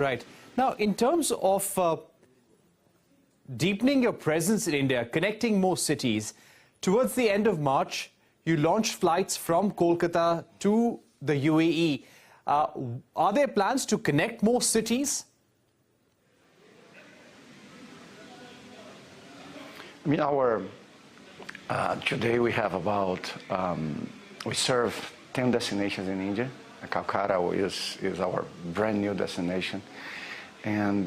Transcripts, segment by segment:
Right. Now, in terms of deepening your presence in India, connecting more cities, towards the end of March, you launched flights from Kolkata to the UAE. Are there plans to connect more cities? I mean, today we have about, we serve 10 destinations in India. Calcutta is our brand new destination. And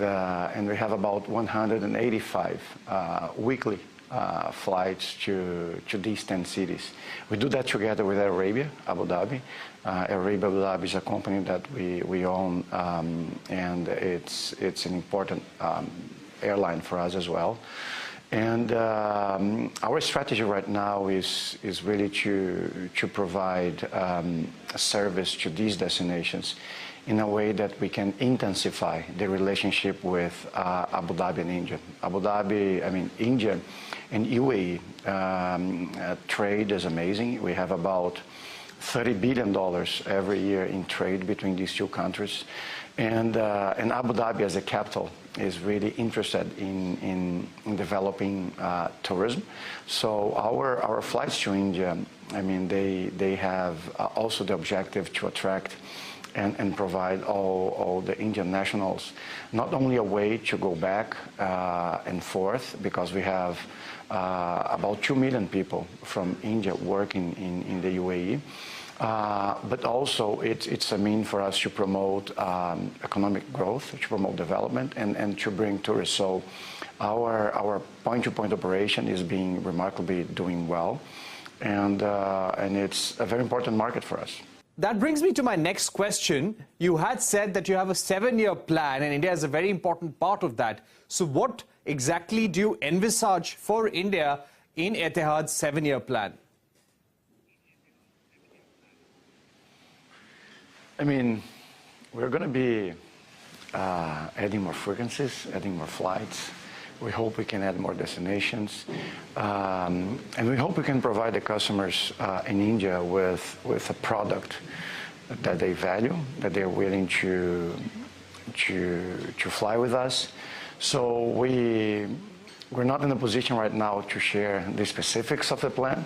we have about 185 weekly flights to these 10 cities. We do that together with Air Arabia, Abu Dhabi. Air Arabia Abu Dhabi is a company that we own, and it's an important airline for us as well. And our strategy right now is really to provide a service to these destinations in a way that we can intensify the relationship with Abu Dhabi and India. India and UAE trade is amazing. We have about $30 billion every year in trade between these two countries. And Abu Dhabi as a capital is really interested in developing tourism. So our flights to India, they have also the objective to attract and provide all the Indian nationals not only a way to go back and forth, because we have about 2 million people from India working in the UAE, but also it's a means for us to promote economic growth, to promote development, and to bring tourists. So our point-to-point operation is being remarkably doing well, and it's a very important market for us. That brings me to my next question. You had said that you have a 7-year plan, and India is a very important part of that. So what exactly do you envisage for India in Etihad's 7-year plan? We're going to be adding more frequencies, adding more flights. We hope we can add more destinations. And we hope we can provide the customers in India with a product that they value, that they're willing to fly with us. So we're not in a position right now to share the specifics of the plan,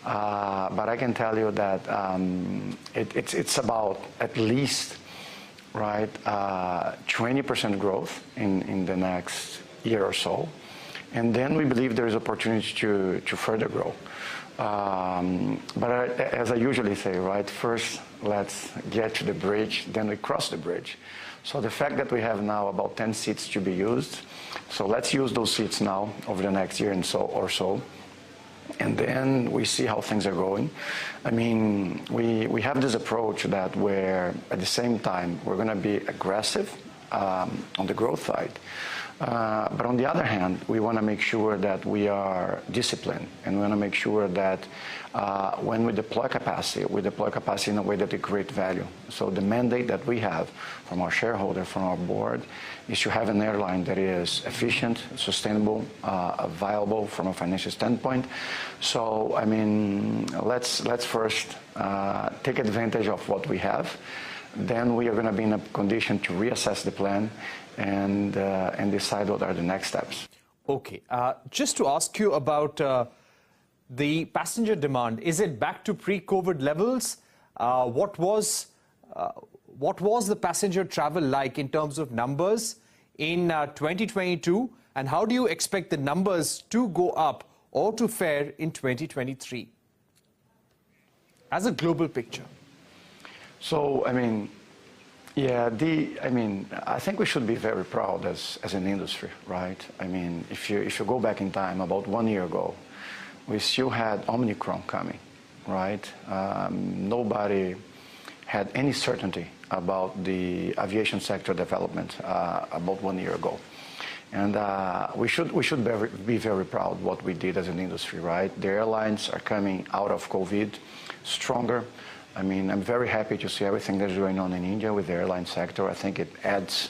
but I can tell you that it's about at least 20% growth in the next year or so, and then we believe there is opportunity to further grow. But as I usually say, first let's get to the bridge, then we cross the bridge. So the fact that we have now about 10 seats to be used, so let's use those seats now over the next year or so, and then we see how things are going. We have this approach that where at the same time we're going to be aggressive on the growth side. But on the other hand, we want to make sure that we are disciplined, and we want to make sure that when we deploy capacity in a way that we create value. So the mandate that we have from our shareholder, from our board, is to have an airline that is efficient, sustainable, viable from a financial standpoint. So, let's first take advantage of what we have. Then we are going to be in a condition to reassess the plan and decide what are the next steps. Okay. Just to ask you about the passenger demand, is it back to pre-COVID levels? What was the passenger travel like in terms of numbers in 2022? And how do you expect the numbers to go up or to fare in 2023? As a global picture. So, I think we should be very proud as an industry, right? If you go back in time, about 1 year ago, we still had Omicron coming, right? Nobody had any certainty about the aviation sector development about 1 year ago. And we should be very proud what we did as an industry, right? The airlines are coming out of COVID stronger. I'm very happy to see everything that's going on in India with the airline sector. I think it adds,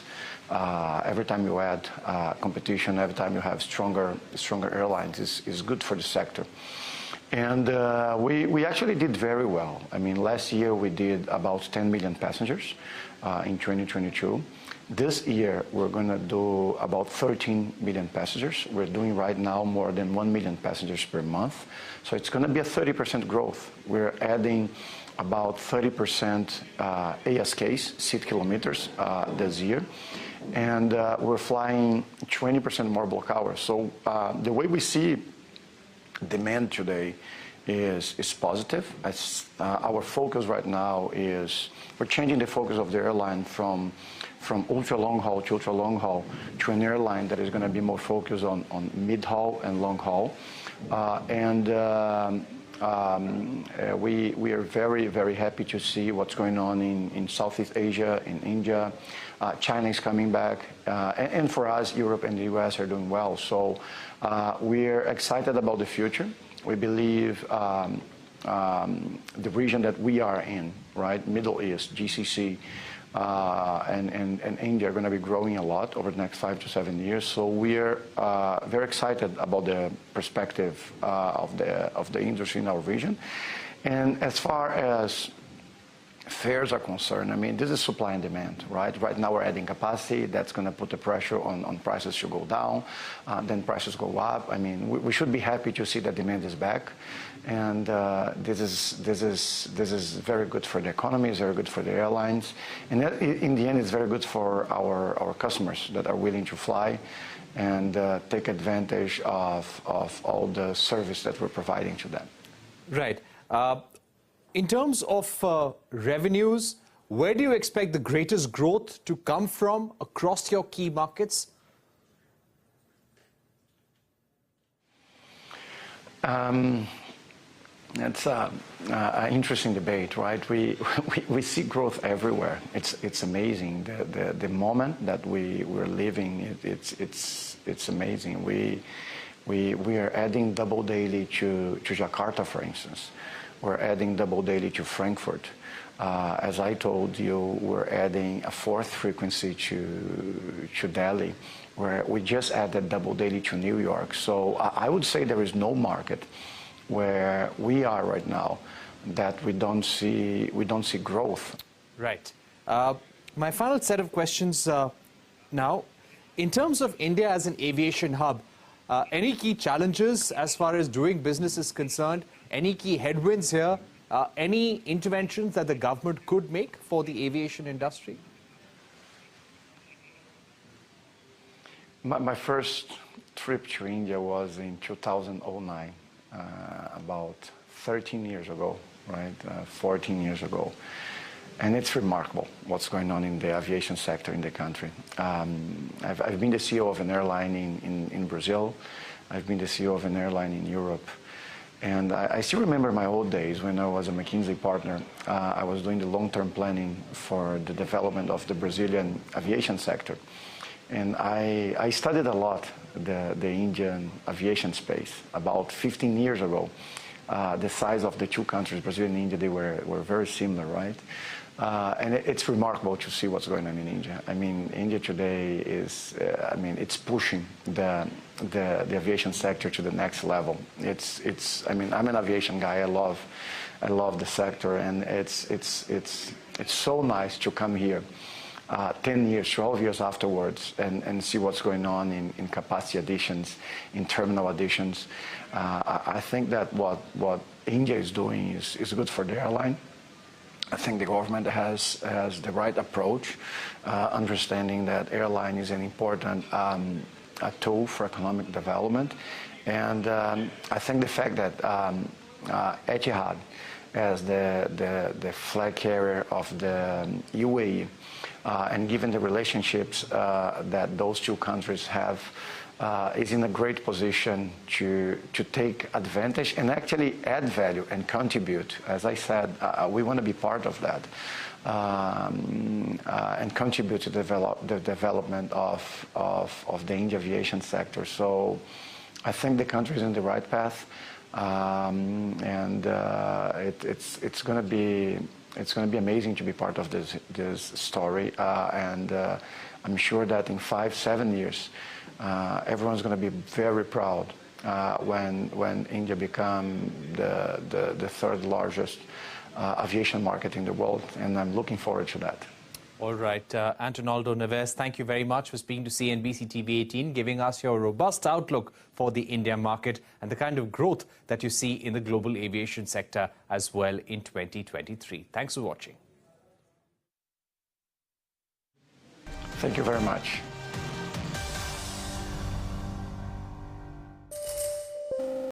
every time you add competition, every time you have stronger airlines is good for the sector. And we actually did very well. Last year we did about 10 million passengers in 2022. This year, we're going to do about 13 million passengers. We're doing right now more than 1 million passengers per month. So it's going to be a 30% growth. We're adding about 30% ASKs, seat kilometers, this year. And we're flying 20% more block hours. So the way we see demand today is positive. Our focus right now is we're changing the focus of the airline from ultra long haul to ultra long haul to an airline that is going to be more focused on mid haul and long haul. We are very, very happy to see what's going on in Southeast Asia, in India. China is coming back. And for us, Europe and the US are doing well. So we're excited about the future. We believe the region that we are in, right, Middle East, GCC, and India are going to be growing a lot over the next 5 to 7 years. So we're very excited about the perspective of the industry in our region. And as far as fares are concerned, I mean, this is supply and demand, right? Right now we're adding capacity. That's going to put the pressure on prices to go down. Then prices go up. I mean, we should be happy to see that demand is back. And this is very good for the economy. It's very good for the airlines. And in the end, it's very good for our customers that are willing to fly and take advantage of all the service that we're providing to them. Right. In terms of revenues, where do you expect the greatest growth to come from across your key markets? That's an interesting debate, right? We see growth everywhere. It's amazing. The moment that we're living, it's amazing. We are adding double daily to Jakarta, for instance. We're adding double daily to Frankfurt. As I told you, we're adding a fourth frequency to Delhi, where we just added double daily to New York. So I would say there is no market where we are right now that we don't see growth. Right. My final set of questions now. In terms of India as an aviation hub, any key challenges as far as doing business is concerned? Any key headwinds here? Any interventions that the government could make for the aviation industry? My first trip to India was in 2009, about 13 years ago, right? 14 years ago. And it's remarkable what's going on in the aviation sector in the country. I've been the CEO of an airline in Brazil. I've been the CEO of an airline in Europe. And I still remember my old days when I was a McKinsey partner. I was doing the long-term planning for the development of the Brazilian aviation sector. And I studied a lot the Indian aviation space. About 15 years ago, the size of the two countries, Brazil and India, they were very similar, right? And it's remarkable to see what's going on in India. I mean, India today is, it's pushing the aviation sector to the next level. I mean, I'm an aviation guy. I love the sector, and it's so nice to come here 10 years, 12 years afterwards and see what's going on in capacity additions, in terminal additions. I think that what India is doing is good for the airline. I think the government has the right approach, understanding that airline is an important tool for economic development. And I think the fact that Etihad, as the flag carrier of the UAE, and given the relationships that those two countries have, is in a great position to take advantage and actually add value and contribute. As I said, we want to be part of that and contribute to the development of the Indian aviation sector. So I think the country is in the right path, and it's going to be amazing to be part of this story. And I'm sure that in 5-7 years, everyone's going to be very proud when India become the third largest aviation market in the world, and I'm looking forward to that. All right, Antonoaldo Neves, thank you very much for speaking to CNBC TV18, giving us your robust outlook for the India market and the kind of growth that you see in the global aviation sector as well in 2023. Thanks for watching. Thank you very much.